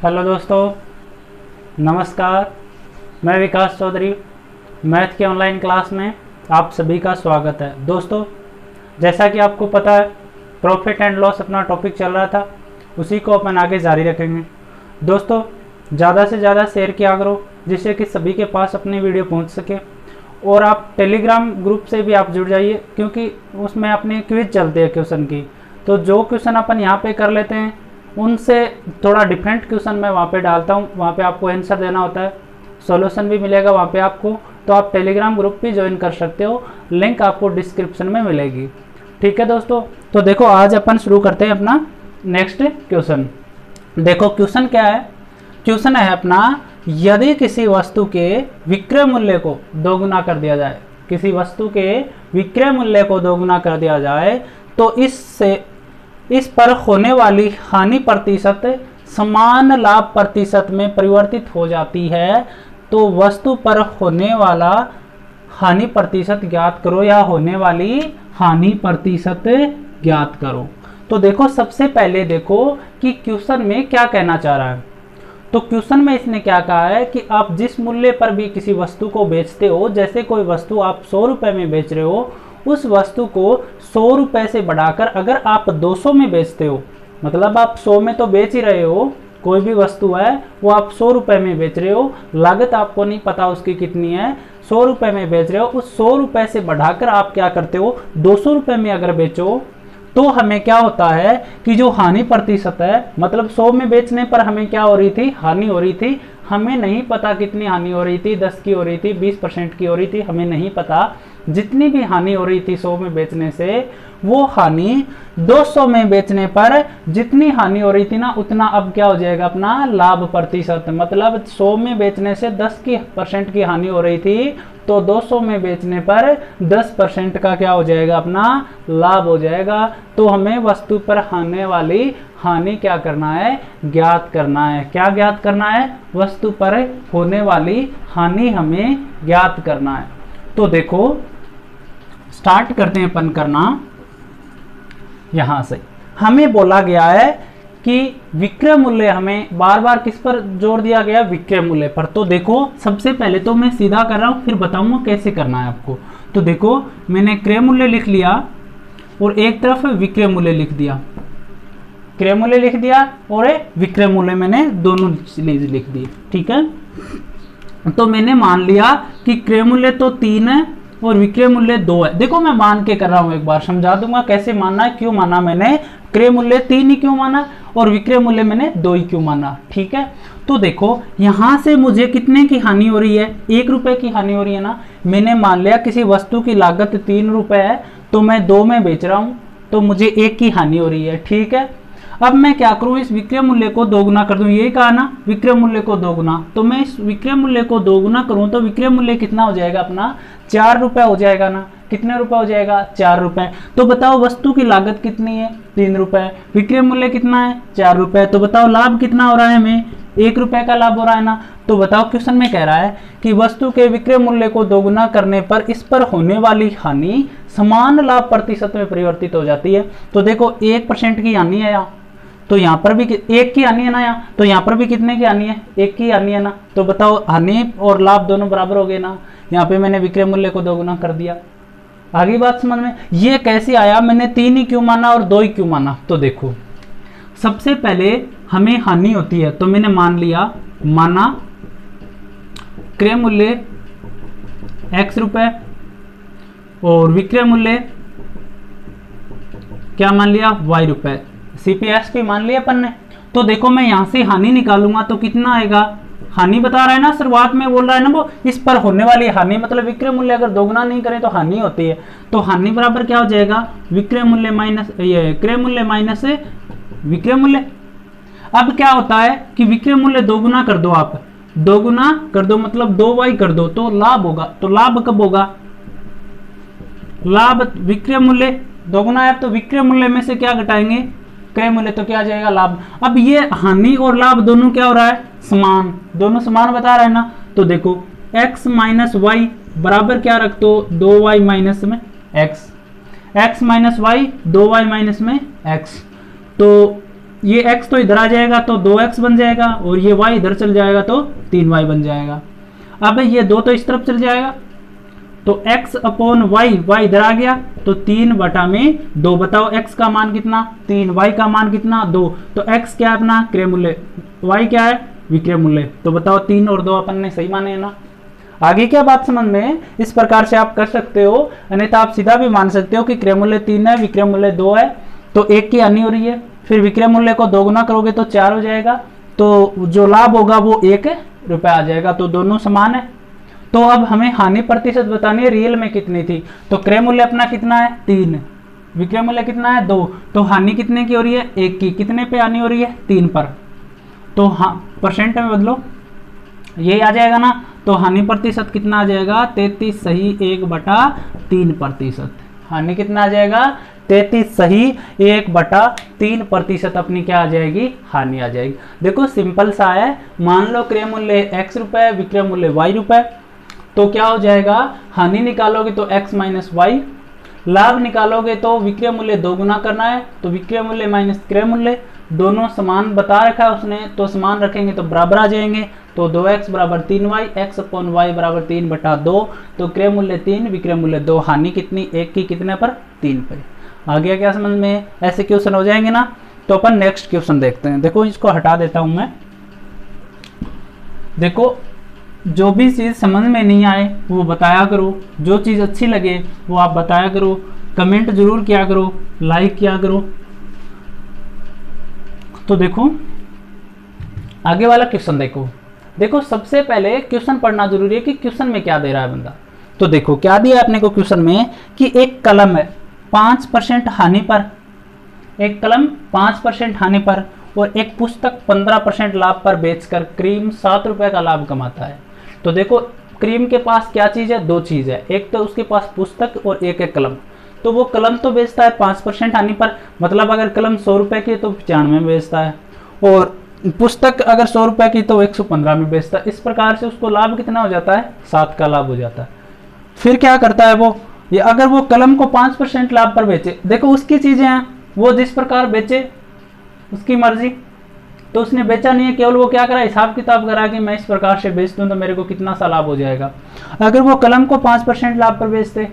Hello दोस्तों, नमस्कार। मैं विकास चौधरी, मैथ की ऑनलाइन क्लास में आप सभी का स्वागत है। दोस्तों, जैसा कि आपको पता है, प्रॉफिट एंड लॉस अपना टॉपिक चल रहा था, उसी को अपन आगे जारी रखेंगे। दोस्तों, ज़्यादा से ज़्यादा शेयर किया करो जिससे कि सभी के पास अपनी वीडियो पहुंच सके। और आप टेलीग्राम ग्रुप से भी आप जुड़ जाइए, क्योंकि उसमें अपने क्विज चलते हैं क्वेश्चन की। तो जो क्वेश्चन अपन यहाँ पे कर लेते हैं उनसे थोड़ा डिफरेंट क्वेश्चन मैं वहाँ पे डालता हूँ, वहाँ पे आपको आंसर देना होता है, सॉल्यूशन भी मिलेगा वहाँ पे आपको। तो आप टेलीग्राम ग्रुप भी ज्वाइन कर सकते हो, लिंक आपको डिस्क्रिप्शन में मिलेगी। ठीक है दोस्तों, तो देखो आज अपन शुरू करते हैं अपना नेक्स्ट क्वेश्चन। देखो क्वेश्चन क्या है, क्वेश्चन है अपना, यदि किसी वस्तु के विक्रय मूल्य को दोगुना कर दिया जाए, किसी वस्तु के विक्रय मूल्य को दोगुना कर दिया जाए तो इस पर होने वाली हानि प्रतिशत समान लाभ प्रतिशत में परिवर्तित हो जाती है। तो वस्तु पर होने वाला हानि प्रतिशत ज्ञात करो, या होने वाली हानि प्रतिशत ज्ञात करो। तो देखो सबसे पहले देखो कि क्वेश्चन में क्या कहना चाह रहा है। तो क्वेश्चन में इसने क्या कहा है कि आप जिस मूल्य पर भी किसी वस्तु को बेचते हो, जैसे कोई वस्तु आप 100 रुपये में बेच रहे हो, उस वस्तु को 100 रुपये से बढ़ाकर अगर आप 200 में बेचते हो, मतलब आप 100 में तो बेच ही रहे हो, कोई भी वस्तु है वो आप 100 रुपये में बेच रहे हो, लागत आपको नहीं पता उसकी कितनी है, 100 रुपये में बेच रहे हो, उस 100 रुपये से बढ़ाकर आप क्या करते हो 200 रुपये में अगर बेचो, तो हमें क्या होता है कि जो हानि प्रतिशत है, मतलब 100 में बेचने पर हमें क्या हो रही थी, हानि हो रही थी। हमें नहीं पता कितनी हानि हो रही थी, 10 की हो रही थी, 20% की हो रही थी, हमें नहीं पता। जितनी भी हानि हो रही थी 100 में बेचने से, वो हानि 200 में बेचने पर जितनी हानि हो रही थी ना, उतना अब क्या हो जाएगा अपना लाभ प्रतिशत। मतलब 100 में बेचने से 10% की हानि हो रही थी, तो 200 में बेचने पर 10% का क्या हो जाएगा अपना लाभ हो जाएगा। तो हमें वस्तु पर होने वाली हानि क्या करना है, ज्ञात करना है। क्या ज्ञात करना है, वस्तु पर होने वाली हानि हमें ज्ञात करना है। तो देखो स्टार्ट करते हैं अपन करना। यहां से हमें बोला गया है कि विक्रय मूल्य, हमें बार बार किस पर जोर दिया गया, विक्रय मूल्य पर। तो देखो सबसे पहले तो मैं सीधा कर रहा हूं, फिर बताऊंगा कैसे करना है आपको। तो देखो मैंने क्रय मूल्य लिख लिया और एक तरफ विक्रय मूल्य लिख दिया, क्रय मूल्य लिख दिया और विक्रय मूल्य मैंने दोनों चीज लिख दी। ठीक है, तो मैंने मान लिया कि क्रय मूल्य तो 3 है और विक्रय मूल्य 2 है। देखो मैं मान के कर रहा हूं, एक बार समझा दूंगा कैसे मानना है, क्यों माना मैंने क्रय मूल्य 3 ही क्यों माना और विक्रय मूल्य मैंने 2 ही क्यों माना। ठीक है, तो देखो यहां से मुझे कितने की हानि हो रही है, 1 रुपए की हानि हो रही है ना। मैंने मान लिया किसी वस्तु की लागत 3 रुपए है, तो मैं 2 में बेच रहा हूं, तो मुझे 1 की हानि हो रही है। ठीक है, अब मैं क्या करूं, इस विक्रय मूल्य को दोगुना कर दूं। यही कहा ना विक्रय मूल्य को दोगुना, तो मैं इस विक्रय मूल्य को दोगुना करूं तो विक्रय मूल्य कितना हो जाएगा अपना 4 रुपए हो जाएगा ना। कितने रुपए हो जाएगा, 4 रुपए। तो बताओ वस्तु की लागत कितनी है, 3 रुपए, विक्रय मूल्य कितना है 4 रुपए। तो बताओ लाभ कितना हो रहा है, हमें 1 रुपए का लाभ हो रहा है ना। तो बताओ क्वेश्चन में कह रहा है कि वस्तु के विक्रय मूल्य को दोगुना करने पर इस पर होने वाली हानि समान लाभ प्रतिशत में परिवर्तित हो जाती है। तो देखो 1% की हानि है यहाँ, तो यहाँ पर भी 1 की हानि है ना यहाँ, तो यहाँ पर भी कितने की हानि है, 1 की हानि है ना। तो बताओ हानि और लाभ दोनों बराबर हो गए ना। यहाँ पे मैंने विक्रय मूल्य को दोगुना कर दिया। आगे बात समझ में, ये कैसे आया, मैंने 3 ही क्यों माना और 2 ही क्यों माना। तो देखो सबसे पहले हमें हानि होती है, तो मैंने मान लिया, माना क्रय मूल्य x रुपए और विक्रय मूल्य क्या मान लिया, y रुपए, CPSP मान लिया अपन ने। तो देखो मैं यहां से हानि निकालूंगा तो कितना आएगा, हानि बता रहा है ना, शुरुआत में बोल रहा है ना वो, इस पर होने वाली हानि, मतलब विक्रय मूल्य अगर दोगुना नहीं करें तो हानि होती है। तो हानि बराबर क्या हो जाएगा, विक्रय मूल्य माइनस ये क्रय मूल्य माइनस विक्रय मूल्य। अब क्या होता है कि विक्रय मूल्य दोगुना कर दो, आप दोगुना कर दो मतलब 2y कर दो तो लाभ होगा। तो लाभ कब होगा, लाभ विक्रय मूल्य दोगुना है तो विक्रय मूल्य में से क्या घटाएंगे, क्रय मूल्य, तो क्या आ जाएगा लाभ। अब ये हानि और लाभ दोनों क्या हो रहा है, समान, दोनों समान बता रहा है ना। तो देखो x माइनस वाई बराबर क्या रख दो, 2y माइनस में x, x minus y 2y minus में x। तो ये x तो इधर आ जाएगा तो 2x बन जाएगा, और ये y इधर चल जाएगा तो 3y बन जाएगा। अब ये 2 तो इस तरफ चल जाएगा, तो x अपॉन y, y इधर आ गया तो 3/2। बताओ x का मान कितना 3, y का मान कितना 2। तो x क्या है अपना क्रय मूल्य, y क्या है विक्रय मूल्य। तो बताओ 3 और 2 अपन ने सही माने है ना। आगे क्या बात समझ में, इस प्रकार से आप कर सकते हो, अन्यथा आप सीधा भी मान सकते हो कि क्रय मूल्य 3 है, विक्रय मूल्य 2 है, तो 1 की हानि हो रही है। फिर विक्रय मूल्य को 2 गुना करोगे तो 4 हो जाएगा, तो जो लाभ होगा वो 1 रुपया आ जाएगा, तो दोनों समान है। तो अब हमें हानि प्रतिशत बतानी है, रियल में कितनी थी। तो क्रय मूल्य अपना कितना है 3, विक्रय मूल्य कितना है 2, तो हानि कितने की हो रही है 1 की। कितने पे हानि हो रही है 3 पर, तो हाँ परसेंट में बदलो, ये आ जाएगा ना। तो हानि प्रतिशत कितना आ जाएगा 33 सही 1/3%। हानि कितना आ जाएगा 33 सही 1/3% अपनी क्या आ जाएगी हानि आ जाएगी। देखो सिंपल सा है, मान लो क्रय मूल्य x रुपए, विक्रय मूल्य y रुपए, तो क्या हो जाएगा हानि निकालोगे तो x माइनस वाई, लाभ निकालोगे तो विक्रय मूल्य 2 गुना करना है, तो विक्रय मूल्य माइनस क्रय मूल्य, दोनों समान बता रखा है उसने, तो समान रखेंगे तो बराबर आ जाएंगे। तो 2x बराबर 3y, x अपॉन y बराबर 3/2, तो क्रय मूल्य 3, विक्रय मूल्य 2, हानि कितनी 1 की, कितने पर 3 पे। आ गया क्या समझ में, ऐसे क्वेश्चन हो जाएंगे ना। तो अपन नेक्स्ट क्वेश्चन देखते हैं। देखो इसको हटा देता हूं मैं। देखो जो भी चीज़ समझ में नहीं आए वो बताया करो, जो चीज़ अच्छी लगे वो आप बताया करो, कमेंट जरूर किया करो, लाइक किया करो। तो देखो आगे वाला क्वेश्चन देखो। देखो सबसे पहले क्वेश्चन पढ़ना जरूरी है कि क्वेश्चन में क्या दे रहा है बंदा। तो देखो क्या दिया अपने को क्वेश्चन में कि एक कलम है 5% हानि पर, एक कलम 5% हानि पर और एक पुस्तक 15% लाभ पर बेचकर क्रीम 7 रुपए का लाभ कमाता है। तो देखो क्रीम के पास क्या चीज़ है, 2 चीज़ है, एक तो उसके पास पुस्तक और एक है कलम। तो वो कलम तो बेचता है 5% हानि पर, मतलब अगर कलम 100 रुपए की है तो 95 में बेचता है, और पुस्तक अगर 100 रुपए की तो 115 में बेचता है। इस प्रकार से उसको लाभ कितना हो जाता है 7 का लाभ हो जाता है। फिर क्या करता है वो, ये अगर वो कलम को 5% लाभ पर बेचे, देखो उसकी चीजें हैं, वो जिस प्रकार बेचे उसकी मर्जी, तो उसने बेचा नहीं है, केवल वो क्या करा हिसाब किताब करा कि मैं इस प्रकार से बेच दूं तो मेरे को कितना सा लाभ हो जाएगा। अगर वो कलम को 5% लाभ पर बेचते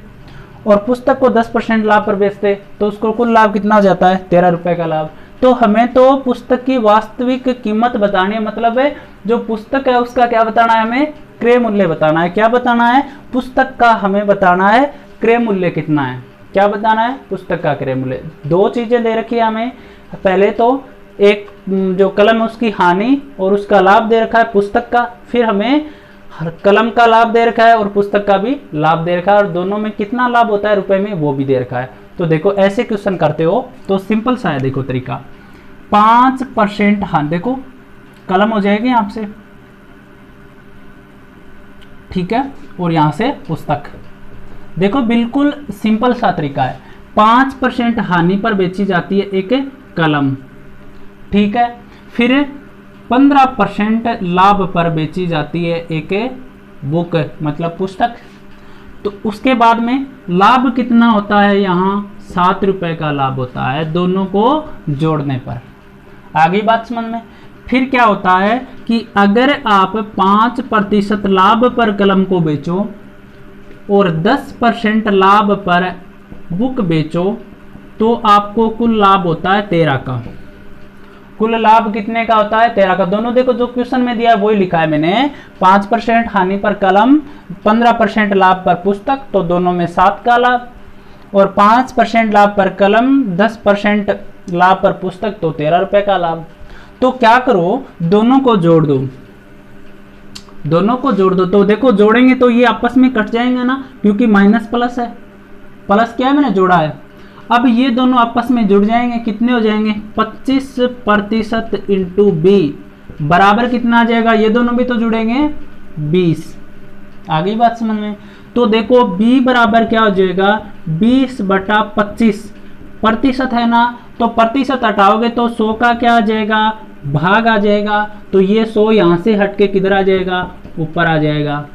और पुस्तक को 10% लाभ पर बेचते तो उसको कुल लाभ कितना हो जाता है 13 रुपए का लाभ। तो हमें तो पुस्तक की वास्तविक कीमत बतानी है, मतलब है जो पुस्तक है उसका क्या बताना है, हमें क्रय मूल्य बताना है। क्या बताना है, पुस्तक का हमें बताना है क्रय मूल्य कितना है। क्या बताना है, पुस्तक का क्रय मूल्य। 2 चीजें दे रखी है हमें, पहले तो एक जो कलम है उसकी हानि और उसका लाभ दे रखा है पुस्तक का, फिर हमें कलम का लाभ दे रखा है और पुस्तक का भी लाभ दे रखा है, और दोनों में कितना लाभ होता है रुपए में वो भी दे रखा है। तो देखो ऐसे क्वेश्चन करते हो तो सिंपल सा है, देखो तरीका 5% हानि, देखो कलम हो जाएगी यहां से, ठीक है, और यहां से पुस्तक। देखो बिल्कुल सिंपल सा तरीका है, 5% हानि पर बेची जाती है एक कलम, ठीक है, फिर 15% लाभ पर बेची जाती है एक बुक मतलब पुस्तक। तो उसके बाद में लाभ कितना होता है, यहाँ 7 रुपए का लाभ होता है दोनों को जोड़ने पर। आगे बात समझ में। फिर क्या होता है कि अगर आप 5% लाभ पर कलम को बेचो और 10% लाभ पर बुक बेचो तो आपको कुल लाभ होता है 13 का। कुल लाभ कितने का होता है 13 का। दोनों देखो जो क्वेश्चन में दिया है वही लिखा है मैंने, 5% हानि पर कलम, 15% लाभ पर पुस्तक, तो दोनों में 7 का लाभ, और 5% लाभ पर कलम, 10% लाभ पर पुस्तक, तो 13 रुपए का लाभ। तो क्या करो, दोनों को जोड़ दो, दोनों को जोड़ दो। तो देखो जोड़ेंगे तो ये आपस में कट जाएंगे ना, क्योंकि माइनस प्लस है, प्लस क्या है मैंने जोड़ा है। अब ये दोनों आपस में जुड़ जाएंगे, कितने हो जाएंगे 25% इंटू बी बराबर कितना आ जाएगा, ये दोनों भी तो जुड़ेंगे 20। आगे बात समझ में। तो देखो b बराबर क्या हो जाएगा 20/25, प्रतिशत है ना, तो प्रतिशत हटाओगे तो 100 का क्या आ जाएगा भाग आ जाएगा, तो ये 100 यहाँ से हट के किधर आ जाएगा ऊपर आ जाएगा।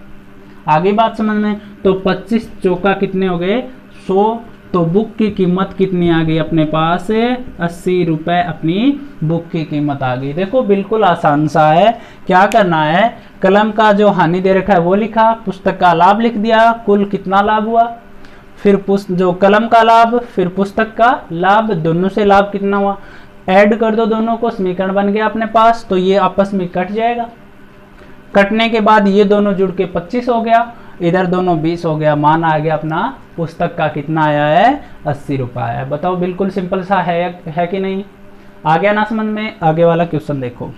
आगे बात समझ में। तो 25 चौका कितने हो गए 100, तो बुक की कीमत कितनी आ गई अपने पास, 80 रुपए अपनी बुक की कीमत आ गई। देखो बिल्कुल आसान सा है। क्या करना है, कलम का जो हानि दे रखा है वो लिखा, पुस्तक का लाभ लिख दिया, कुल कितना लाभ हुआ, फिर जो कलम का लाभ, फिर पुस्तक का लाभ, दोनों से लाभ कितना हुआ, ऐड कर दो दोनों को, समीकरण बन गया अपने पास। तो ये आपस में कट जाएगा, कटने के बाद ये दोनों जुड़ के 25 हो गया, इधर दोनों 20 हो गया, मान आ गया अपना पुस्तक का कितना आया है, 80 रुपये आया। बताओ बिल्कुल सिंपल सा है कि नहीं, आ गया ना समझ में। आगे वाला क्वेश्चन देखो,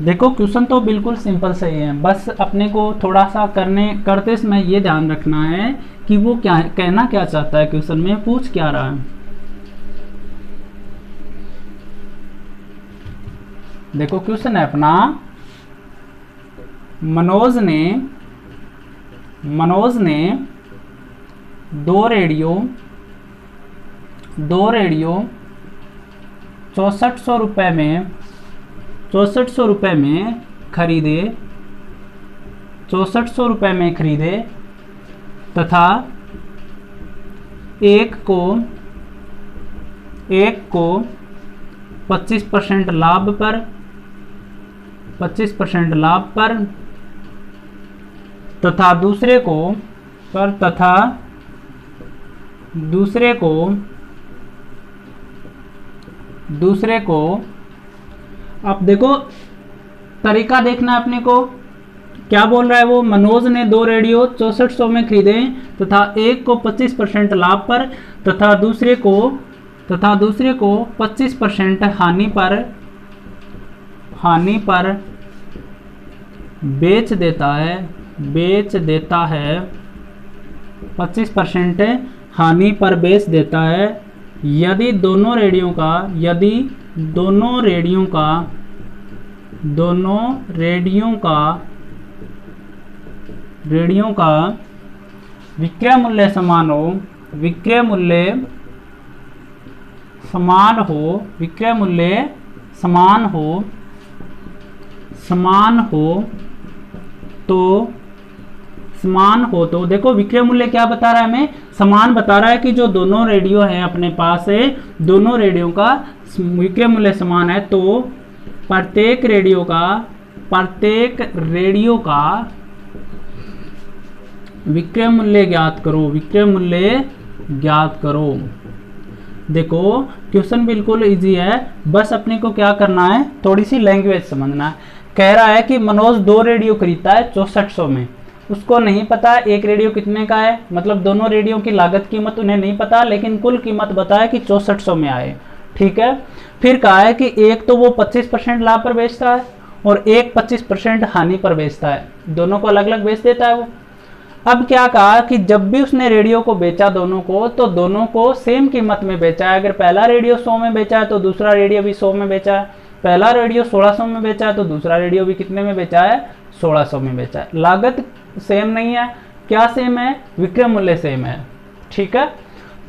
देखो क्वेश्चन तो बिल्कुल सिंपल सही है, बस अपने को थोड़ा सा करते समय ये ध्यान रखना है कि वो क्या कहना क्या चाहता है, क्वेश्चन में पूछ क्या रहा है। देखो क्वेश्चन है अपना, मनोज ने दो रेडियो 6400 रुपये में 6400 रुपये में खरीदे, 6400 रुपये में खरीदे तथा एक को 25% लाभ पर 25% लाभ पर तथा दूसरे को अब देखो तरीका देखना है अपने को, क्या बोल रहा है वो, मनोज ने दो रेडियो 6400 में खरीदे तथा एक को 25% लाभ पर तथा दूसरे को 25% हानि पर बेच देता है 25% हानि पर बेच देता है यदि दोनों रेडियो का विक्रय मूल्य समान हो तो देखो विक्रय मूल्य क्या बता रहा है हमें, समान बता रहा है कि जो दोनों रेडियो हैं अपने पास है, दोनों रेडियो का विक्रय मूल्य समान है, तो प्रत्येक रेडियो का विक्रय मूल्य ज्ञात करो। देखो क्वेश्चन बिल्कुल इजी है, बस अपने को क्या करना है, थोड़ी सी लैंग्वेज समझना है। कह रहा है कि मनोज दो रेडियो खरीदता है 6400 में, उसको नहीं पता एक रेडियो कितने का है, मतलब दोनों रेडियो की लागत कीमत उन्हें नहीं पता, लेकिन कुल कीमत बताया कि 6400 में आए। ठीक है, फिर कहा है कि एक तो वो 25% लाभ पर बेचता है और एक 25% हानि पर बेचता है, दोनों को अलग अलग बेच देता है वो। अब क्या कहा कि जब भी उसने रेडियो को बेचा दोनों को, तो दोनों को सेम कीमत में बेचा है। अगर पहला रेडियो 100 में बेचा है तो दूसरा रेडियो भी 100 में बेचा है, पहला रेडियो 1600 में बेचा है तो दूसरा रेडियो भी कितने में बेचा है, 1600 में बेचा है। लागत सेम नहीं है, क्या सेम है, विक्रय मूल्य सेम है। ठीक है,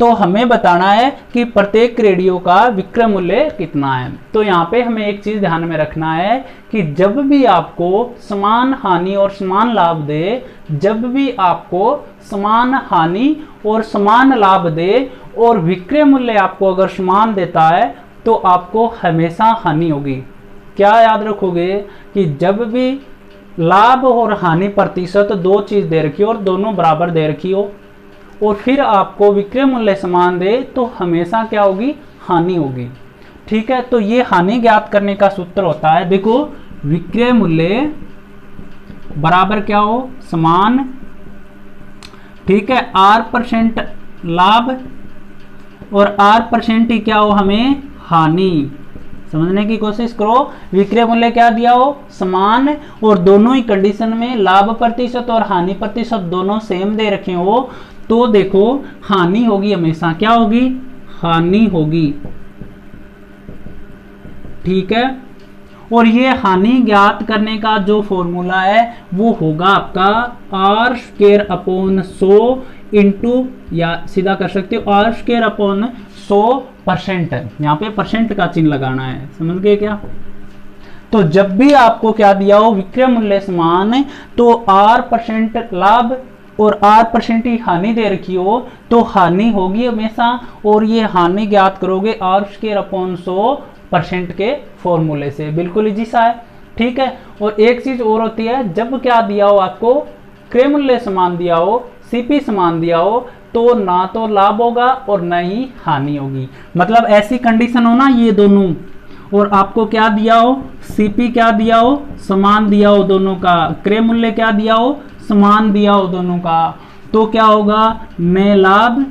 तो हमें बताना है कि प्रत्येक रेडियो का विक्रय मूल्य कितना है। तो यहाँ पे हमें एक चीज ध्यान में रखना है कि जब भी आपको समान हानि और समान लाभ दे, जब भी आपको समान हानि और समान लाभ दे और विक्रय मूल्य आपको अगर समान देता है तो आपको हमेशा हानि होगी। क्या याद रखोगे कि जब भी लाभ और हानि प्रतिशत दो चीज दे रखी हो और दोनों बराबर दे रखी हो और फिर आपको विक्रय मूल्य समान दे तो हमेशा क्या होगी, हानि होगी। ठीक है, तो ये हानि ज्ञात करने का सूत्र होता है। देखो विक्रय मूल्य बराबर क्या हो, समान, ठीक है, R% लाभ और R% ही क्या हो हमें, हानि। समझने की कोशिश करो, विक्रय मूल्य क्या दिया हो, समान, और दोनों ही कंडीशन में लाभ प्रतिशत और हानि प्रतिशत दोनों सेम दे रखे हो, तो देखो हानि होगी हमेशा, क्या होगी, हानि होगी। ठीक है, और ये हानि ज्ञात करने का जो फॉर्मूला है वो होगा आपका R² 100 या सीधा कर सकते हो R² 100%। यहाँ पे परसेंट का चिन्ह लगाना है, समझ गए क्या। तो जब भी आपको क्या दिया हो, विक्रय मूल्य समान, तो R% लाभ और 8% की हानि दे रखी हो तो हानि होगी हमेशा, और ये हानि ज्ञात करोगे R² / 100% के फॉर्मूले से। बिल्कुल इजी सा है, ठीक है। और एक चीज और होती है, जब क्या दिया हो आपको, क्रय मूल्य समान दिया हो, सीपी समान दिया हो, तो ना तो लाभ होगा और ना ही हानि होगी। मतलब ऐसी कंडीशन हो ना ये दोनों, और आपको क्या दिया हो, सीपी क्या दिया हो, समान दिया हो दोनों का, क्रय मूल्य क्या दिया हो, समान दिया हो दोनों का, तो क्या होगा, न लाभ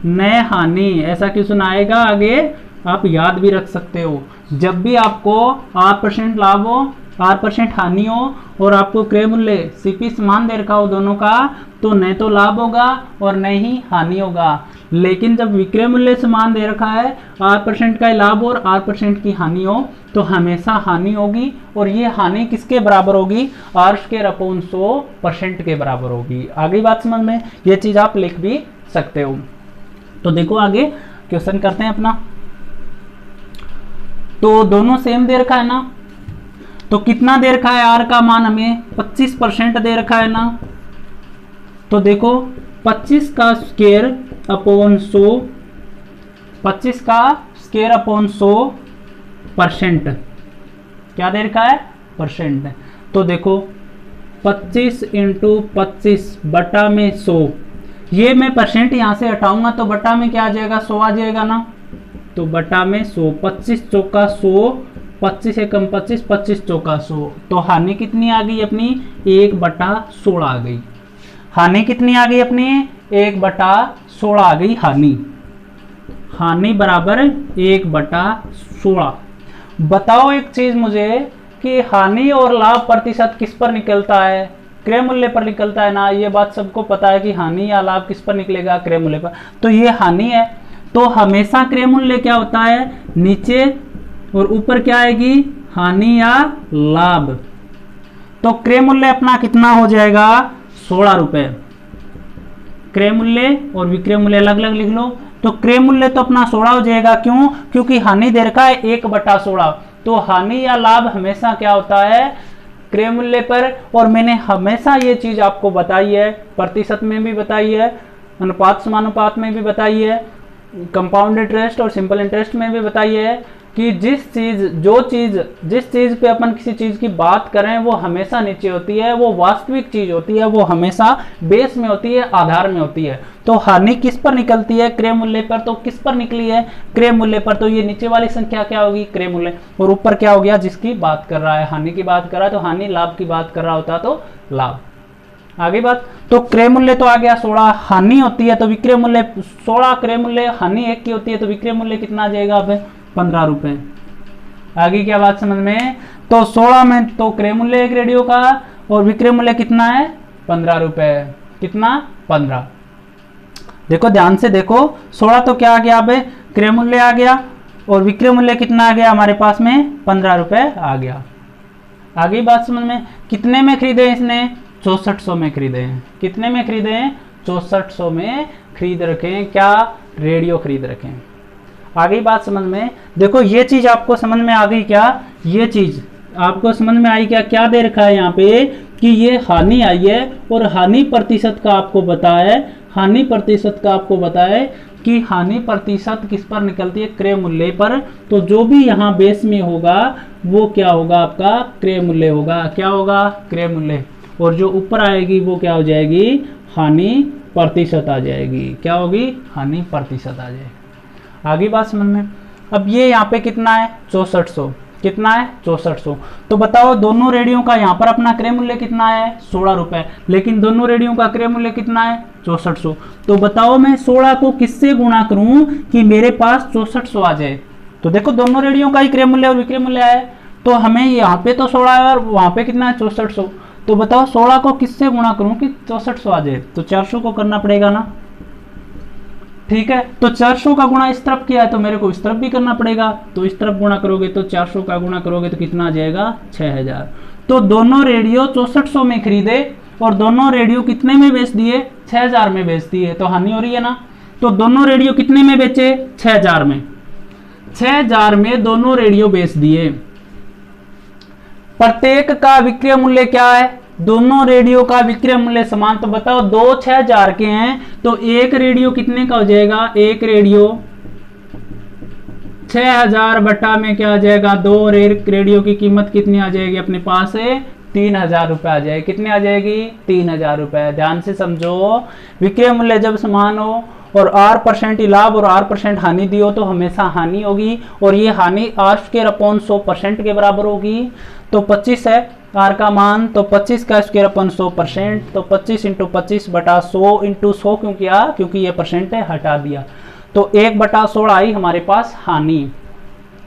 न हानि। ऐसा क्वेश्चन आएगा आगे, आप याद भी रख सकते हो। जब भी आपको 8% लाभ हो, 8% हानि हो, और आपको क्रय मूल्य सीपी समान दे रखा हो दोनों का, तो न तो लाभ होगा और न ही हानि होगा। लेकिन जब विक्रय मूल्य समान दे रखा है, 8% का लाभ और 8% की हानि हो, तो हमेशा हानि होगी, और ये हानि किसके बराबर होगी, R² / 100% के बराबर होगी। आगे बात समझ में, ये चीज आप लिख भी सकते हो। तो देखो आगे क्वेश्चन करते हैं अपना। तो दोनों सेम दे रखा है ना, तो कितना दे रखा है, आर का मान हमें 25% दे रखा है ना। तो देखो 25 का स्क्वायर अपॉन 100, 25 का स्क्वायर अपॉन 100% क्या दे रखा है, परसेंट। तो देखो 25 × 25 बटा में 100, ये मैं परसेंट यहां से हटाऊंगा तो बटा में क्या आ जाएगा, 100 आ जाएगा ना। तो बटा में 100, 25 चौका 100, 25 एकम 25, 25 चौका 100। तो हानि कितनी आ गई अपनी, 1/16 आ गई। हानि कितनी आ गई अपनी, 1/16 आ गई हानि। हानि बराबर 1/16। बताओ एक चीज मुझे कि हानि और लाभ प्रतिशत किस पर निकलता है, क्रय मूल्य पर निकलता है ना। ये बात सबको पता है कि हानि या लाभ किस पर निकलेगा, क्रय मूल्य पर। तो ये हानि है, तो हमेशा क्रय मूल्य क्या होता है, नीचे, और ऊपर क्या आएगी, हानि या लाभ। तो क्रय मूल्य अपना कितना हो जाएगा, 16 रुपए। क्रय मूल्य और विक्रय मूल्य अलग अलग लिख लो। तो क्रय मूल्य तो अपना 16 हो जाएगा, क्यों, क्योंकि हानि दे रखा है 1/16। तो हानि या लाभ हमेशा क्या होता है, क्रय मूल्य पर। और मैंने हमेशा ये चीज आपको बताई है, प्रतिशत में भी बताई है, अनुपात समानुपात में भी बताई है, कंपाउंड इंटरेस्ट और सिंपल इंटरेस्ट में भी बताई है कि जिस चीज पे अपन किसी चीज की बात करें वो हमेशा नीचे होती है, वो वास्तविक चीज होती है, वो हमेशा बेस में होती है, आधार में होती है। तो हानि किस पर निकलती है, क्रय मूल्य पर। तो किस पर निकली है, क्रय मूल्य पर। तो ये नीचे वाली संख्या क्या होगी, क्रय मूल्य, और ऊपर क्या हो गया, जिसकी बात कर रहा है, हानि की बात कर रहा है, तो हानि, लाभ की बात कर रहा होता तो लाभ। आगे बात, तो क्रय मूल्य तो आ गया 16, हानि होती है तो विक्रय मूल्य 16, क्रय मूल्य हानि 1 की होती है, तो विक्रय मूल्य कितना आ जाएगा, अब 15 रुपए। आगे क्या बात समझ में, तो 16 में तो क्रय मूल्य 1 रेडियो का, और विक्रय मूल्य कितना है, 15 रुपए। कितना, 15। देखो ध्यान से देखो, 16 तो क्या आ गया, अब क्रय मूल्य आ गया, और विक्रय मूल्य कितना आ गया हमारे पास में, 15 रुपए आ गया। आगे बात समझ में, कितने में खरीदे इसने, 6400 में खरीदे हैं। कितने में खरीदे हैं, 6400 में खरीद रखे हैं, क्या, रेडियो खरीद रखे हैं। आगे बात समझ में, देखो ये चीज आपको समझ में आ गई क्या, ये चीज आपको समझ में आई क्या, क्या दे रखा है यहाँ पे कि ये हानि आई है, और हानि प्रतिशत का आपको बताया है, हानि प्रतिशत का आपको बताया है कि हानि प्रतिशत किस पर निकलती है, क्रय मूल्य पर। तो जो भी यहाँ बेस में होगा वो क्या होगा, आपका क्रय मूल्य होगा। क्या होगा, क्रय मूल्य। और जो ऊपर आएगी वो क्या हो जाएगी, हानि प्रतिशत आ जाएगी। क्या होगी, हानि प्रतिशत आ जाएगी। आगे बात समझ में। अब ये यहाँ पे कितना है, 6400। कितना है, 6400। तो बताओ दोनों रेडियो का यहाँ पर अपना क्रय मूल्य कितना है, 16 रुपए, लेकिन दोनों रेडियो का क्रय मूल्य कितना है, 6400। तो बताओ मैं 16 को किससे गुणा करूं कि मेरे पास 6400 आ जाए। तो देखो दोनों रेडियो का ही क्रय मूल्य और विक्रय मूल्य है, तो हमें यहाँ पे तो 16 है और वहां पे कितना है, 6400। तो बताओ 16 को किससे गुणा करूं कि 6400 आ जाए। तो 400 को करना पड़ेगा ना, ठीक है। तो 400 का गुणा इस तरफ किया है तो मेरे को इस तरफ भी करना पड़ेगा। तो इस तरफ गुणा करोगे तो 400 का गुणा करोगे तो कितना आ जाएगा, 6000। तो दोनों रेडियो 6400 में खरीदे और दोनों रेडियो कितने में बेच दिए, 6000 में बेच दिए। तो हानि हो रही है ना। तो दोनों रेडियो कितने में बेचे, 6000 में। 6000 में दोनों रेडियो बेच दिए। प्रत्येक का विक्रय मूल्य क्या है, दोनों रेडियो का विक्रय मूल्य समान, तो बताओ दो 6000 के हैं तो एक रेडियो कितने का हो जाएगा, एक रेडियो 6000 बटा में क्या आ जाएगा, दो रेडियो की कीमत कितनी आ जाएगी अपने पास है 3000 रुपए आ जाएगी। कितनी आ जाएगी 3000 रुपए। ध्यान से समझो, विक्रय मूल्य जब समान हो और R% लाभ और R% हानि दी हो तो हमेशा हानि होगी, और ये हानि R² 100% के बराबर होगी। तो 25 है R का मान, तो 25 का स्क्वायर अपन 100%, तो 25 × 25 बटा 100 × 100 क्यों किया, क्योंकि ये परसेंट है हटा दिया, तो 1/16 आई हमारे पास हानि।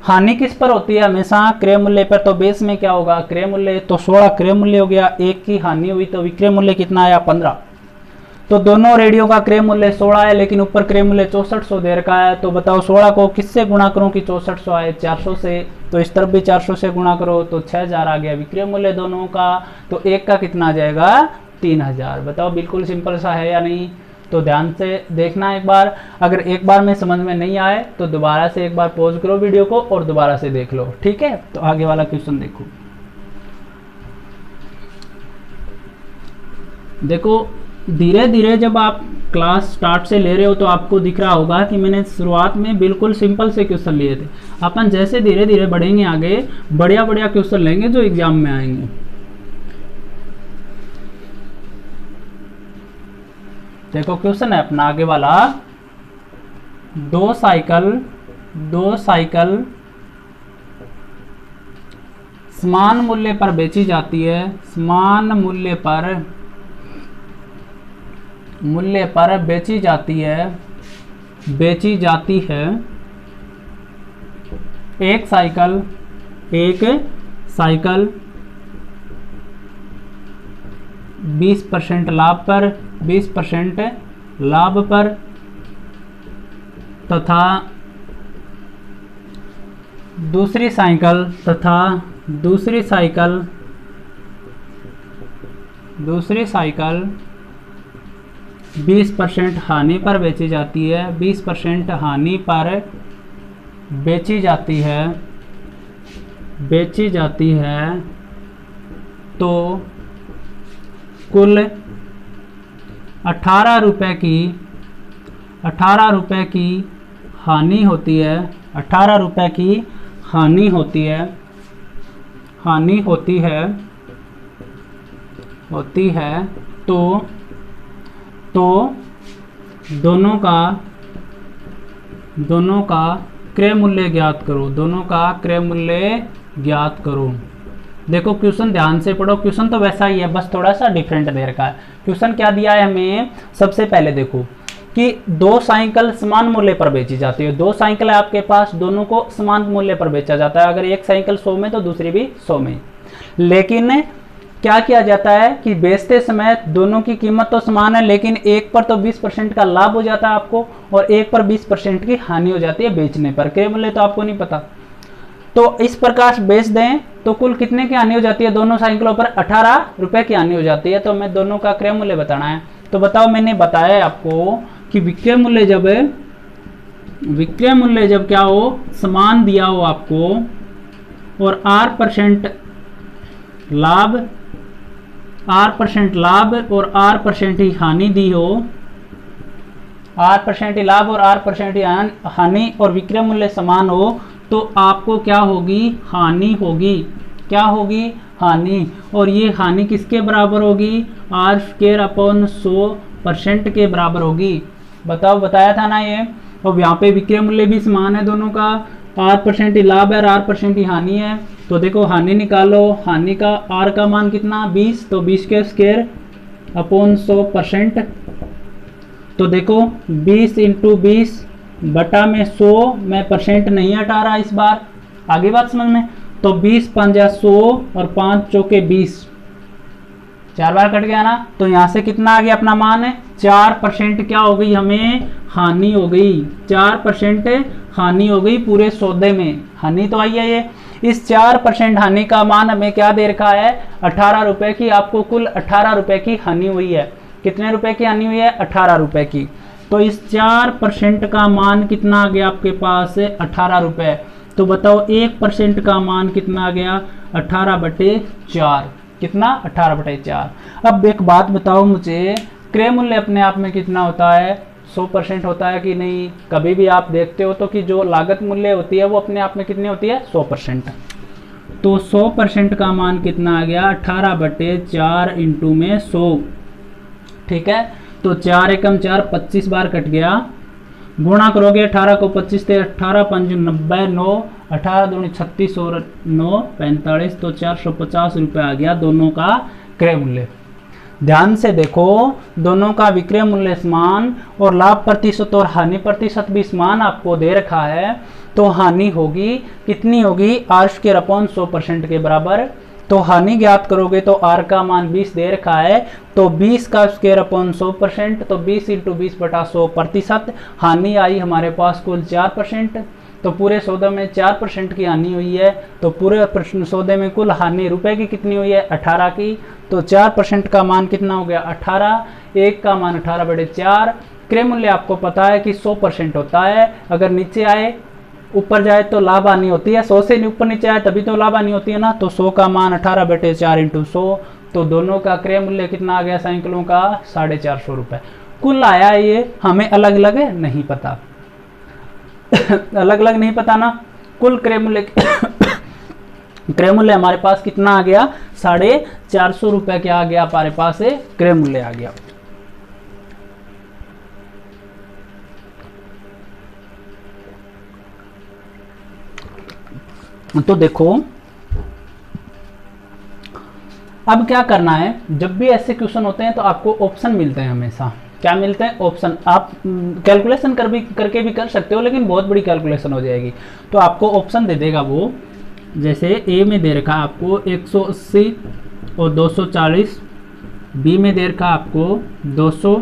हानि किस पर होती है, हमेशा क्रय मूल्य पर। तो बेस में क्या होगा क्रय मूल्य, तो 16 क्रय मूल्य हो गया, 1 की हानि हुई तो विक्रय मूल्य कितना आया 15। तो दोनों रेडियो का क्रय मूल्य 16 है, लेकिन ऊपर क्रय मूल्य 6400 दे रखा है। तो बताओ 16 को किससे गुणा करूं कि 6400 आए, 400 से, तो इस तरफ भी 400 से गुणा करो तो 6000 आ गया विक्रय मूल्य दोनों का। तो एक का कितना आ जाएगा 3000। बताओ बिल्कुल सिंपल सा है या नहीं। तो ध्यान से देखना एक बार, अगर एक बार में समझ में नहीं आए तो दोबारा से एक बार पॉज करो वीडियो को और दोबारा से देख लो, ठीक है। तो आगे वाला क्वेश्चन देखो। देखो धीरे धीरे जब आप क्लास स्टार्ट से ले रहे हो तो आपको दिख रहा होगा कि मैंने शुरुआत में बिल्कुल सिंपल से क्वेश्चन लिए थे। अपन जैसे धीरे धीरे बढ़ेंगे आगे, बढ़िया बढ़िया क्वेश्चन लेंगे जो एग्जाम में आएंगे। देखो क्वेश्चन है अपना आगे वाला, दो साइकिल समान मूल्य पर बेची जाती है, समान मूल्य पर बेची जाती है। एक साइकिल 20% लाभ पर तथा दूसरी साइकिल 20% हानि पर बेची जाती है, 20% हानि पर बेची जाती है। तो कुल 18 रुपए की हानि होती है, 18 रुपए की हानि होती है। तो दोनों का क्रय मूल्य ज्ञात करो। देखो क्वेश्चन ध्यान से पढ़ो, क्वेश्चन तो वैसा ही है, बस थोड़ा सा डिफरेंट दे रखा है। क्वेश्चन क्या दिया है हमें, सबसे पहले देखो कि दो साइकिल समान मूल्य पर बेची जाती है। दो साइकिल है आपके पास, दोनों को समान मूल्य पर बेचा जाता है। अगर एक साइकिल 100 में तो दूसरी भी 100 में। लेकिन क्या किया जाता है कि बेचते समय दोनों की कीमत तो समान है, लेकिन एक पर तो 20% का लाभ हो जाता है आपको और एक पर 20% की हानि हो जाती है बेचने पर। क्रय मूल्य तो आपको नहीं पता। तो इस प्रकार बेच दें तो कुल कितने की हानि हो जाती है, दोनों साइकिलों पर 18 रुपए की हानि हो जाती है। तो हमें दोनों का क्रय मूल्य बताना है। तो बताओ, मैंने बताया आपको कि विक्रय मूल्य जब क्या हो, समान दिया हो आपको और R% लाभ और R% ही हानि दी हो, R% ही लाभ और R% ही हानि, और विक्रय मूल्य समान हो, तो आपको क्या होगी, हानि होगी। क्या होगी, हानि। और ये हानि किसके बराबर होगी, R² 100% के बराबर होगी। बताओ, बताया था ना ये। और यहाँ पे विक्रय मूल्य भी समान है दोनों का, R% ही लाभ है और R% ही हानि है। तो देखो हानि निकालो, हानि का R का मान कितना 20, तो 20 के स्क्वायर अपॉन 100%। तो देखो 20 × 20 बटा में 100 में परसेंट नहीं हटा रहा इस बार, आगे बात समझ में। तो 20 × 5 = 100 और 5 × 20, 4 बार कट गया ना। तो यहाँ से कितना आ गया अपना मान है 4% क्या हो गई, हमें हानि हो गई। 4% हानि हो गई पूरे सौदे में, हानि तो आई है ये। इस 4% हानि का मान हमें क्या दे रखा है, 18 रुपए की। आपको कुल 18 रुपए की हानि हुई है। कितने रुपए की हानि हुई है, 18 रुपए की। तो इस 4% का मान कितना आ गया आपके पास, 18 रुपए। तो बताओ 1% का मान कितना आ गया, 18/4। कितना 18/4। अब एक बात बताओ मुझे, क्रय मूल्य अपने आप में कितना होता है, 100% होता है कि नहीं? कभी भी आप देखते हो तो कि जो लागत मूल्य होती है वो अपने आप में कितनी होती है, 100%। तो 100% का मान कितना आ गया, 18/4 इंटू में 100। ठीक है, तो 4 एकम 4, 25 बार कट गया, गुणा करोगे 18 को 25 से, 18 5 90, 9 18 दूनी 36 और 9 45, तो 450 रुपये आ गया दोनों का क्रय मूल्य। ध्यान से देखो, दोनों का विक्रय मूल्य समान और लाभ प्रतिशत और हानि प्रतिशत भी समान आपको दे रखा है, तो हानि होगी कितनी होगी, आर स्क्वायर अपॉन 100% के बराबर। तो हानि ज्ञात करोगे तो आर का मान 20 दे रखा है, तो 20 का स्क्वायर अपॉन 100%, तो 20 इंटू 20/100%। हानि आई हमारे पास कुल 4%, तो पूरे सौदे में 4% की हानि हुई है, तो पूरे सौदे में कुल हानि रुपए की कितनी हुई है, 18 की। तो 4% का मान कितना हो गया, 18, 1 का मान 18/4। क्रय मूल्य आपको पता है कि 100% होता है, अगर नीचे आए ऊपर जाए तो लाभ हानि होती है, 100 से ऊपर नीचे आए तभी तो लाभ हानि होती है ना। तो 100 का मान 18/4 इंटू 100, तो दोनों का क्रय मूल्य कितना आ गया साइकिलों का, 450 रुपये कुल आया। ये हमें अलग अलग नहीं पता अलग अलग नहीं पता ना, कुल क्रय मूल्य क्रय मूल्य हमारे पास कितना आ गया, 450 रुपये क्या आ गया हमारे पास, क्रय मूल्य आ गया। तो देखो अब क्या करना है, जब भी ऐसे क्वेश्चन होते हैं तो आपको ऑप्शन मिलते हैं हमेशा। क्या मिलते हैं, ऑप्शन। आप कैलकुलेशन करके भी कर सकते हो, लेकिन बहुत बड़ी कैलकुलेशन हो जाएगी, तो आपको ऑप्शन दे देगा वो। जैसे ए में दे रखा है आपको 180 और 240, बी में दे रखा है आपको 200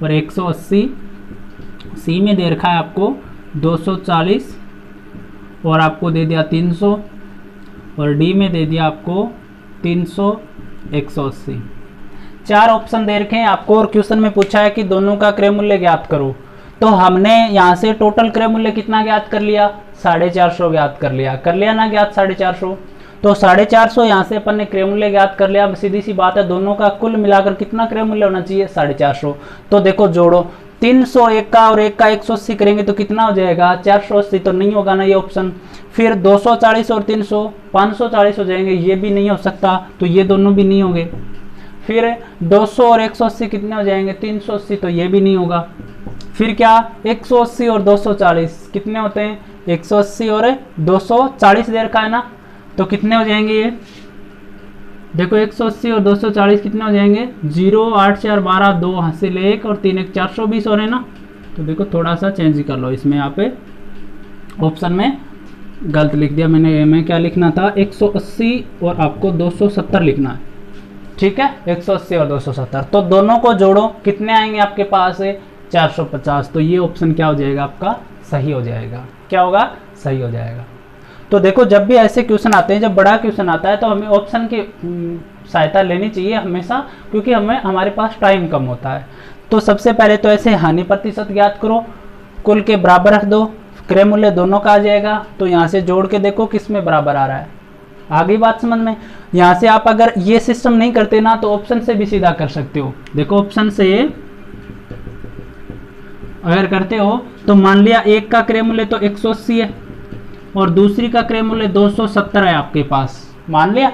और 180, सी में दे रखा है आपको 240 और आपको दे दिया 300, और डी में दे दिया आपको 300 180। 4 ऑप्शन दे रखे हैं आपको, और क्वेश्चन में पूछा है कि दोनों का क्रय मूल्य ज्ञात करो। तो हमने यहाँ से टोटल क्रय मूल्य कितना ज्ञात कर लिया, 450 ज्ञात कर लिया ना ज्ञात 450। तो 450 यहाँ से अपन ने क्रय मूल्य ज्ञात कर लिया। सीधी सी बात है, दोनों का कुल मिलाकर कितना क्रय मूल्य होना चाहिए, 450। तो देखो जोड़ो, 301 का और 1 का 180 करेंगे तो कितना हो जाएगा, 480। तो नहीं होगा ना ये ऑप्शन। फिर 240 और 300 540 हो जाएंगे, ये भी नहीं हो सकता, तो ये दोनों भी नहीं होंगे। फिर 200 और 180 कितने हो जाएंगे, 380, तो ये भी नहीं होगा। फिर क्या, 180 और 240 कितने होते हैं, 180 और 240 देर का है ना, तो कितने हो जाएंगे ये, देखो 180 और 240 कितने हो जाएंगे, 0 8 4 12, 2 हासिल 1 और 3 1 420 हो रहे हैं ना। तो देखो थोड़ा सा चेंज कर लो इसमें, यहाँ पे ऑप्शन में गलत लिख दिया मैंने। मैं क्या लिखना था, 180 और आपको 270 लिखना है, ठीक है, 180 और 270। तो दोनों को जोड़ो, कितने आएंगे आपके पास, 450। तो ये ऑप्शन क्या हो जाएगा आपका, सही हो जाएगा। क्या होगा, सही हो जाएगा। तो देखो जब भी ऐसे क्वेश्चन आते हैं, जब बड़ा क्वेश्चन आता है तो हमें ऑप्शन की सहायता लेनी चाहिए हमेशा, क्योंकि हमारे पास टाइम कम होता है। तो सबसे पहले तो ऐसे हानि प्रतिशत ज्ञात करो, कुल के बराबर रख दो, क्रय मूल्य दोनों का आ जाएगा। तो यहाँ से जोड़ के देखो किस में बराबर आ रहा है, आ गई बात समझ में। यहाँ से आप अगर ये सिस्टम नहीं करते ना तो ऑप्शन से भी सीधा कर सकते हो। देखो ऑप्शन से अगर करते हो तो मान लिया एक का क्रय मूल्य तो 180 है और दूसरी का क्रय मूल्य 270 है आपके पास, मान लिया।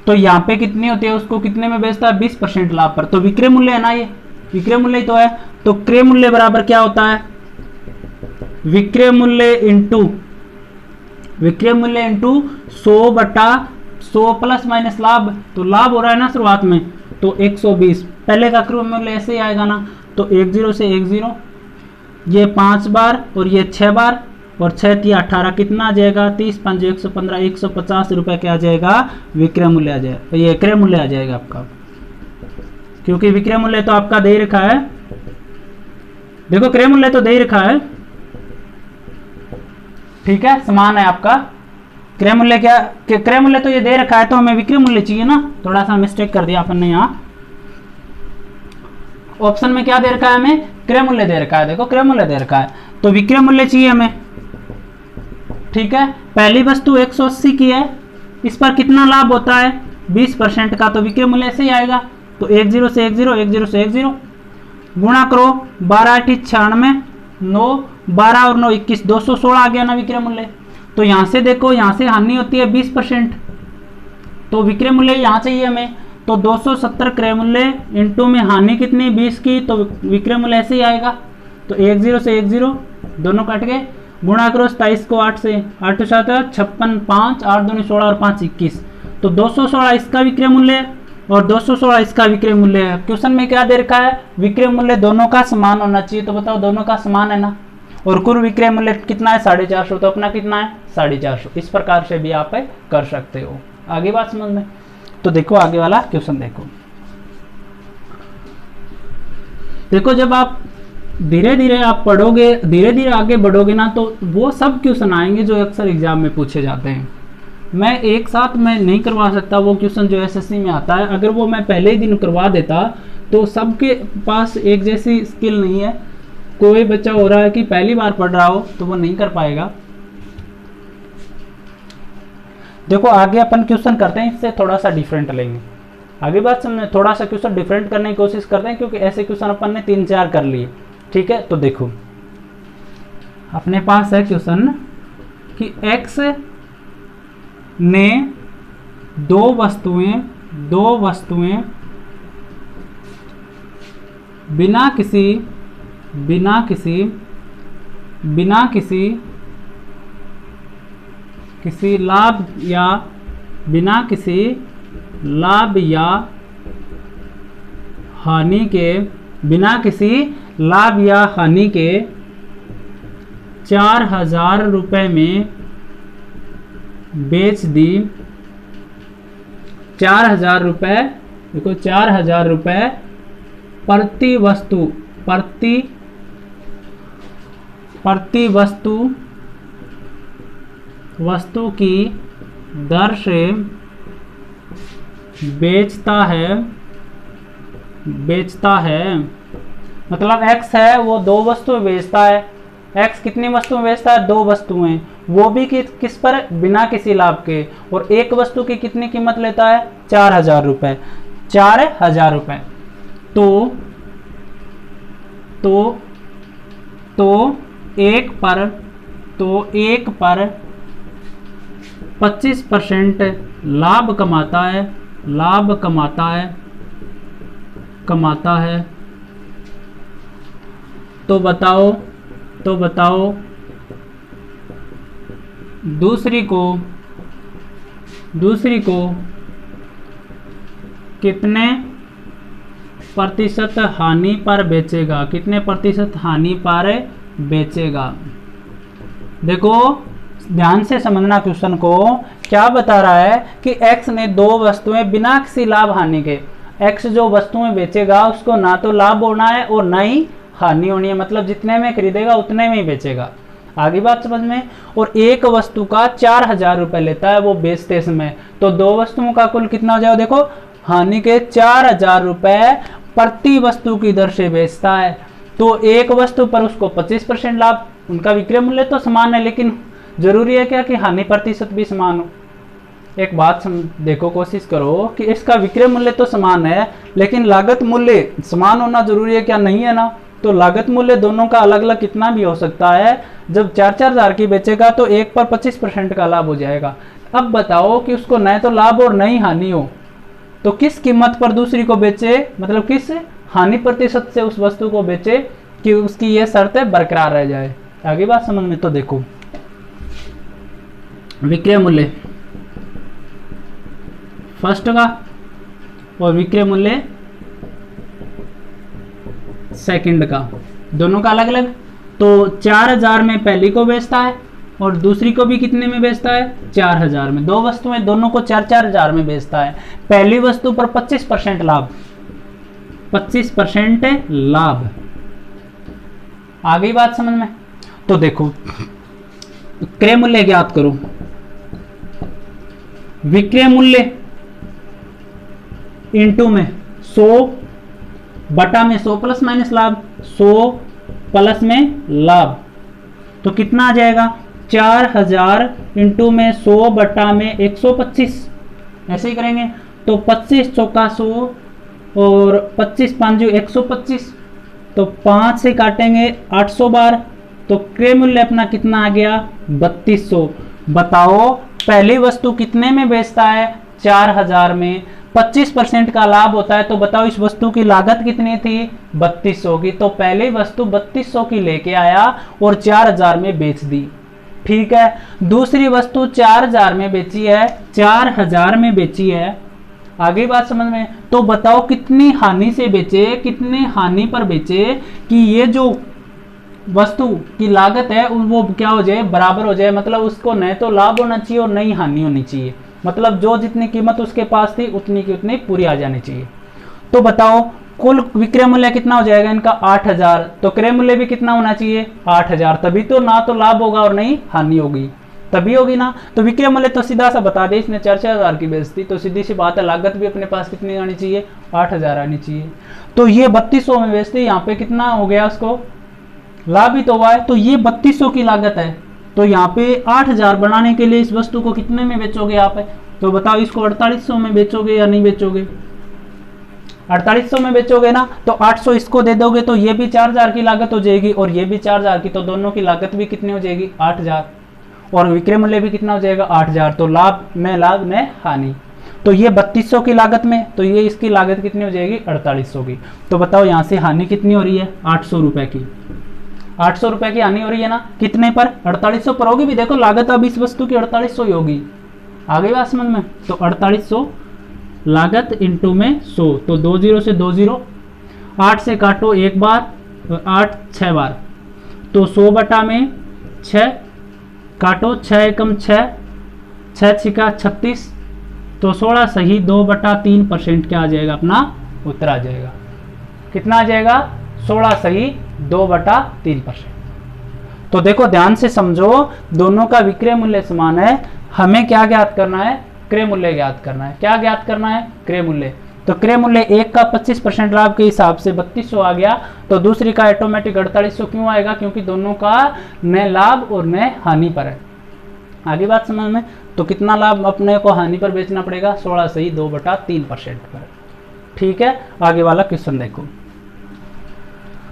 तो यहाँ पे कितनी होती है, उसको कितने में बेचता है, 20% लाभ पर। तो विक्रय मूल्य है ना, ये विक्रय मूल्य तो है। तो क्रय मूल्य बराबर क्या होता है, विक्रय मूल्य इंटू 100/100 प्लस माइनस लाभ। तो लाभ हो रहा है ना शुरुआत में, तो 120 पहले का क्रय मूल्य ऐसे ही आएगा ना। तो 10 से 10, ये 5 बार और ये 6 बार, और 6 3 18 कितना आ जाएगा, 30 5 115, 150 रुपये क्या आ जाएगा, विक्रय मूल्य आ जाएगा, ये क्रय मूल्य आ जाएगा आपका, क्योंकि विक्रय मूल्य तो आपका दे रखा है। देखो क्रय मूल्य तो दे रखा है, ठीक है, समान है आपका। क्रय मूल्य क्या, क्रय मूल्य तो ये दे रखा है, तो हमें विक्रय मूल्य चाहिए ना। थोड़ा सा मिस्टेक कर दिया अपन ने यहाँ, ऑप्शन में क्या दे रखा है हमें, क्रय मूल्य दे रखा है। देखो क्रय मूल्य दे रखा है, तो विक्रय मूल्य चाहिए हमें, ठीक है। पहली वस्तु 180 की है, इस पर कितना लाभ होता है, 20% का तो विक्रय मूल्य ऐसे ही आएगा। तो 10 से 10, 10 से 10 गुणा करो, 12 8 96, 9 12 और 9 21, 216 आ गया ना विक्रय मूल्य। तो यहाँ से देखो, यहाँ से हानि होती है 20%, तो विक्रय मूल्य यहाँ चाहिए हमें, तो 270 क्रय मूल्य इंटू में हानि कितनी 20 की, तो विक्रय मूल्य ऐसे ही आएगा। तो 10 से 10 दोनों कट गए, गुणा करो 27 को 8 से, 8 7 56, 5 8 2 16 और 5 21, तो 216 इसका विक्रय मूल्य है और 216 इसका विक्रय मूल्य है। क्वेश्चन में क्या दे रखा है, विक्रय मूल्य दोनों का समान होना चाहिए, तो बताओ दोनों का समान है ना, और कुल विक्रय मूल्य कितना है 450, तो अपना कितना है 450। इस प्रकार से भी आप कर सकते हो। आगे बात समझ में। तो देखो आगे वाला क्वेश्चन देखो जब आप धीरे धीरे आप पढ़ोगे, धीरे धीरे आगे बढ़ोगे ना, तो वो सब क्वेश्चन आएंगे जो अक्सर एग्जाम में पूछे जाते हैं। मैं एक साथ मैं नहीं करवा सकता वो क्वेश्चन जो एसएससी में आता है, अगर वो मैं पहले ही दिन करवा देता तो सबके पास एक जैसी स्किल नहीं है। कोई बच्चा हो रहा है कि पहली बार पढ़ रहा हो तो वो नहीं कर पाएगा। देखो आगे अपन क्वेश्चन करते हैं, इससे थोड़ा सा डिफरेंट लेंगे। आगे बात समझे, थोड़ा सा क्वेश्चन डिफरेंट करने की कोशिश करते हैं, क्योंकि ऐसे क्वेश्चन अपन ने 3-4 कर लिए। ठीक है, तो देखो अपने पास है क्वेश्चन कि x ने दो वस्तुएं बिना किसी लाभ या हानि के 4000 रुपए में बेच दी। 4000 रुपए, देखो 4000 रुपए प्रति वस्तु की दर से बेचता है। मतलब x है वो 2 वस्तुएं बेचता है। x कितनी वस्तुएं बेचता है, 2 वस्तुएं, वो भी किस पर, बिना किसी लाभ के। और एक वस्तु की कितनी कीमत लेता है, 4000 रुपए। 4000 रुपए तो एक पर 25% लाभ कमाता है। तो बताओ दूसरी को कितने प्रतिशत हानि पर बेचेगा। देखो ध्यान से समझना क्वेश्चन को, क्या बता रहा है कि x ने 2 वस्तुएं बिना किसी लाभ हानि के, x जो वस्तुएं बेचेगा उसको ना तो लाभ होना है और ना ही हानि होनी है, मतलब जितने में खरीदेगा उतने में ही बेचेगा। आगे बात समझ में। और एक वस्तु का 4000 रुपए लेता है वो बेचते समय, तो 2 वस्तुओं का कुल कितना हो जाएगा, देखो हानि के 4000 रुपए प्रति वस्तु की दर से बेचता है। तो एक वस्तु पर उसको 25% लाभ, उनका विक्रय मूल्य तो समान है, लेकिन जरूरी है क्या कि हानि प्रतिशत भी समान हो। एक बात देखो, कोशिश करो कि इसका विक्रय मूल्य तो समान है, लेकिन लागत मूल्य समान होना जरूरी है क्या, नहीं है ना। तो लागत मूल्य दोनों का अलग अलग कितना भी हो सकता है। जब 4-4000 की बेचेगा तो एक पर 25% का लाभ हो जाएगा। अब बताओ कि उसको न तो लाभ और न ही हानि हो, तो किस कीमत पर दूसरी को बेचे, मतलब किस हानि प्रतिशत से उस वस्तु को बेचे कि उसकी यह शर्त बरकरार रह जाए। आगे बात समझ में। तो देखो विक्रय मूल्य फर्स्ट का और विक्रय मूल्य सेकंड का, दोनों का अलग अलग। तो 4000 में पहली को बेचता है और दूसरी को भी कितने में बेचता है, 4000 में। 2 वस्तुएं दोनों को 4-4000 में बेचता है। पहली वस्तु पर 25% लाभ, 25% लाभ। आगे बात समझ में। तो देखो क्रय मूल्य ज्ञात करो। विक्रय मूल्य इंटू में 100 बटा में 100 प्लस माइनस लाभ, 100 प्लस में लाभ, तो कितना आ जाएगा 4000 इंटू में 100 बटा में 125, ऐसे ही करेंगे तो 25 चौका 100 और 25 5 125, तो 5 से काटेंगे 800 बार, तो क्रय मूल्य अपना कितना आ गया 3200। बताओ पहली वस्तु कितने में बेचता है 4000 में, 25% का लाभ होता है, तो बताओ इस वस्तु की लागत कितनी थी 3200 की। तो पहली वस्तु 3200 की लेके आया और 4000 में बेच दी। ठीक है, दूसरी वस्तु 4000 में बेची है, 4000 में बेची है, आगे बात समझ में। तो बताओ कितनी हानि से बेचे, कितने हानि पर बेचे कि ये जो वस्तु की लागत है वो क्या हो जाए बराबर हो जाए, मतलब उसको न तो लाभ होना चाहिए और न ही हानि होनी चाहिए, मतलब जो जितनी कीमत उसके पास थी उतनी की उतनी पूरी आ जानी चाहिए। तो बताओ कुल विक्रय मूल्य कितना हो जाएगा इनका 8000, तो क्रय मूल्य भी कितना होना चाहिए 8000, तभी तो ना तो लाभ होगा और नहीं हानि होगी, तभी होगी ना। तो विक्रय मूल्य तो सीधा सा बता दे, इसने 4000 की बेचती, तो सीधी सी बात है लागत भी अपने पास कितनी आनी चाहिए 8000 आनी चाहिए। तो ये 3200 में बेचती, यहाँ पे कितना हो गया उसको लाभ ही तो हुआ है, तो ये 3200 की लागत है, तो यहाँ पे 8000 बनाने के लिए इस वस्तु को कितने में बेचोगे आप, तो बताओ इसको 4800 में बेचोगे या नहीं बेचोगे, 4800 में बेचोगे ना, तो 800 इसको दे दोगे तो ये भी 4000 की लागत हो जाएगी और ये भी 4000 की, तो दोनों की लागत भी कितनी हो जाएगी 8000 और विक्रय मूल्य भी कितना हो जाएगा 8000, तो लाभ में हानि। तो ये 3200 की लागत में, तो ये इसकी लागत कितनी हो जाएगी 4800 की। तो बताओ यहाँ से हानि कितनी हो रही है 800 रुपए की, 800 रुपए की हानि हो रही है ना, कितने पर 4800 पर होगी भी, देखो लागत अब इस वस्तु की 4800 ही होगी, आगे बात समझ में। तो 4800 लागत इंटू में 100, तो 20 से 20, 8 से काटो एक बार, 8 6 बार, तो 100 बटा में 6 काटो, 6 एकम 6, 6 छिका 36, तो 16 सही 2/3% क्या आ जाएगा अपना उत्तर आ जाएगा, कितना आ जाएगा 16 सही 2/3%। तो देखो ध्यान से समझो, दोनों का विक्रय मूल्य समान है, हमें क्या ज्ञात करना है क्रय मूल्य ज्ञात करना है, क्या ज्ञात करना है क्रय मूल्य। तो क्रय मूल्य एक का 25% लाभ के हिसाब से 3200 आ गया, तो दूसरी का ऑटोमेटिक 4800 क्यों आएगा, क्योंकि दोनों का न लाभ और न हानि पर है, आगे बात समझ में। तो कितना लाभ अपने को हानि पर बेचना पड़ेगा 16 सही 2/3% पर। ठीक है, आगे वाला क्वेश्चन देखो।